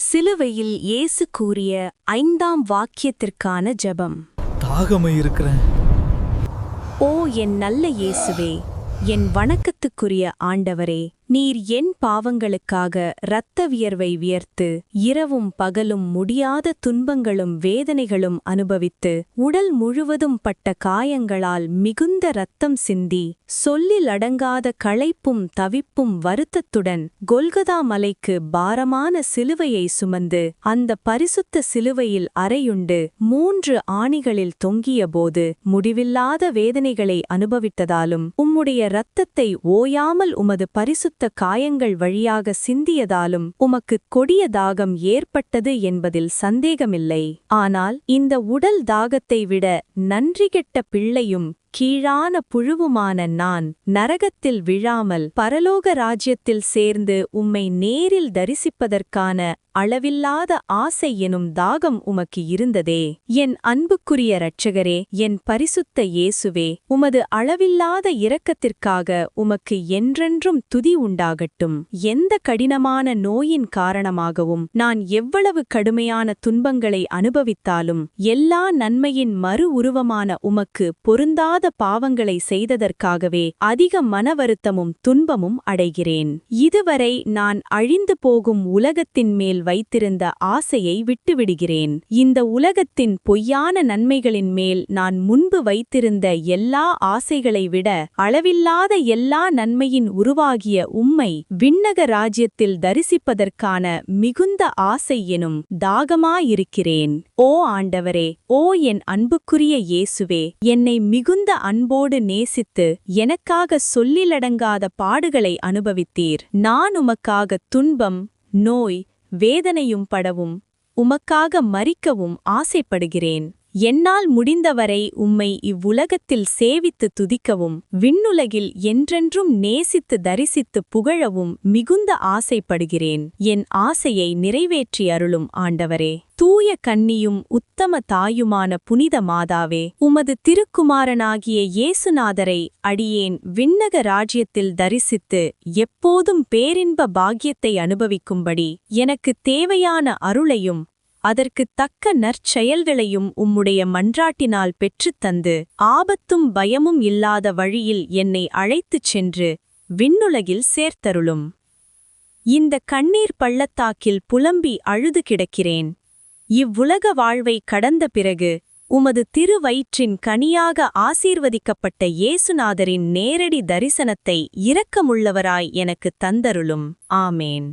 சிலுவையில் இயேசு கூறிய 5ஆம் வாக்கியத்திற்கான ஜெபம். தாகமை இருக்கிறேன். ஓ என் நல்ல இயேசுவே, என் வணக்கத்துக்குரிய ஆண்டவரே, நீர் என் பாவங்களுக்காக இரத்த வியர்வை வியர்த்து இரவும் பகலும் முடியாத துன்பங்களும் வேதனைகளும் அனுபவித்து உடல் முழுவதும் பட்ட காயங்களால் மிகுந்த இரத்தம் சிந்தி சொல்லில் அடங்காத களைப்பும் தவிப்பும் வருத்தத்துடன் கொல்கதா மலைக்கு பாரமான சிலுவையை சுமந்து அந்த பரிசுத்த சிலுவையில் அறையுண்டு 3 ஆணிகளில் தொங்கியபோது முடிவில்லாத வேதனைகளை அனுபவித்ததாலும் உம்முடைய இரத்தத்தை ஓயாமல் உமது பரிசுத்த காயங்கள் வழியாக சிந்தியதாலும் உமக்குக் கொடிய தாகம் ஏற்பட்டது என்பதில் சந்தேகமில்லை. ஆனால் இந்த உடல் தாகத்தை விட நன்றிகெட்ட பிள்ளையும் கீழான புழுவுமான நான் நரகத்தில் விழாமல் பரலோக ராஜ்யத்தில் சேர்ந்து உம்மை நேரில் தரிசிப்பதற்கான அளவில்லாத ஆசை எனும் தாகம் உமக்கு இருந்ததே. என் அன்புக்குரிய இரட்சகரே, என் பரிசுத்த இயேசுவே, உமது அளவில்லாத இரக்கத்திற்காக உமக்கு என்றென்றும் துதி உண்டாகட்டும். எந்த கடினமான நோயின் காரணமாகவும் நான் எவ்வளவு கடுமையான துன்பங்களை அனுபவித்தாலும் எல்லா நன்மையின் மறு உருவமான உமக்கு பொருந்தாத பாவங்களை செய்ததற்காகவே அதிக மனவருத்தமும் துன்பமும் அடைகிறேன். இதுவரை நான் அழிந்து போகும் உலகத்தின் மேல் வைத்திருந்த ஆசையை விட்டுவிடுகிறேன். இந்த உலகத்தின் பொய்யான நன்மைகளின் மேல் நான் முன்பு வைத்திருந்த எல்லா ஆசைகளை விட அளவில்லாத எல்லா நன்மையின் உருவாகிய உம்மை விண்ணக ராஜ்யத்தில் தரிசிப்பதற்கான மிகுந்த ஆசை எனும் தாகமாயிருக்கிறேன். ஓ ஆண்டவரே, ஓ என் அன்புக்குரிய இயேசுவே, என்னை மிகுந்த அன்போடு நேசித்து எனக்காக சொல்லிலடங்காத பாடுகளை அனுபவித்தீர். நான் உமக்காக துன்பம், நோய், வேதனையும் படவும் உமக்காக மரிக்கவும் ஆசைப்படுகிறேன். என்னால் முடிந்தவரை உம்மை இவ்வுலகத்தில் சேவித்து துதிக்கவும் விண்ணுலகில் என்றென்றும் நேசித்து தரிசித்து புகழவும் மிகுந்த ஆசைப்படுகிறேன். என் ஆசையை நிறைவேற்றி அருளும் ஆண்டவரே. தூய கன்னியும் உத்தம தாயுமான புனித மாதாவே, உமது திருக்குமாரனாகிய இயேசுநாதரை அடியேன் விண்ணக ராஜ்யத்தில் தரிசித்து எப்போதும் பேரின்ப பாக்கியத்தை அனுபவிக்கும்படி எனக்கு தேவையான அருளையும் அதற்குத் தக்க நற்செயல்களையும் உம்முடைய மன்றாட்டினால் பெற்றுத்தந்து ஆபத்தும் பயமும் இல்லாத வழியில் என்னை அழைத்துச் சென்று விண்ணுலகில் சேர்த்தருளும். இந்த கண்ணீர் பள்ளத்தாக்கில் புலம்பி அழுது கிடக்கிறேன். இவ்வுலக வாழ்வை கடந்த பிறகு உமது திருவயிற்றின் கனியாக ஆசீர்வதிக்கப்பட்ட இயேசுநாதரின் நேரடி தரிசனத்தை இரக்கமுள்ளவராய் எனக்குத் தந்தருளும். ஆமேன்.